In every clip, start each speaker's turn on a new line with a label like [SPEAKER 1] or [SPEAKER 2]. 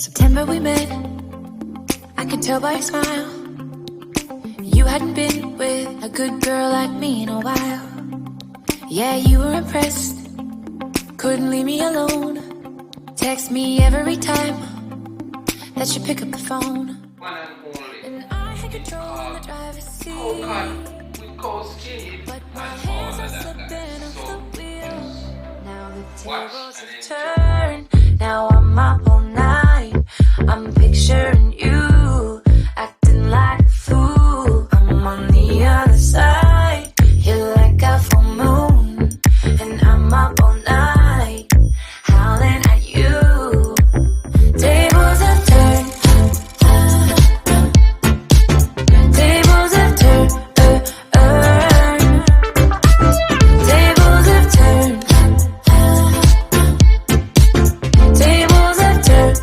[SPEAKER 1] September we met, I could tell by your smile. You hadn't been with a good girl like me in a while. Yeah, you were impressed, couldn't leave me alone. Text me every time that you pick up the phone.
[SPEAKER 2] One and only.
[SPEAKER 1] And I had control on the driver's seat,
[SPEAKER 2] with cold skin
[SPEAKER 1] but my
[SPEAKER 2] and
[SPEAKER 1] hands
[SPEAKER 2] all
[SPEAKER 1] are
[SPEAKER 2] of that.
[SPEAKER 1] slipping off the wheel. Now the
[SPEAKER 2] Watch
[SPEAKER 1] tables
[SPEAKER 2] and
[SPEAKER 1] have
[SPEAKER 2] enjoy.
[SPEAKER 1] turned. Now I'm up all night. I'm picturing you acting like a fool. I'm on the other side. You're like a full moon, and I'm up all night, howling at you. Tables have turned. Tables have turned. Tables have turned. Tables have turned.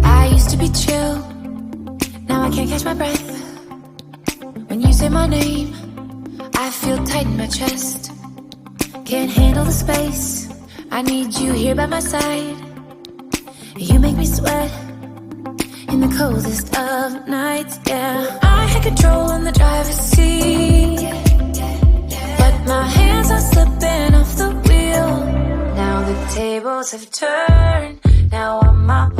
[SPEAKER 1] I used to be chill, now I can't catch my breath. When you say my name, I feel tight in my chest. Can't handle the space, I need you here by my side. You make me sweat in the coldest of nights, yeah. I had control in the driver's seat, but my hands are slipping off the wheel. Now the tables have turned, now I'm up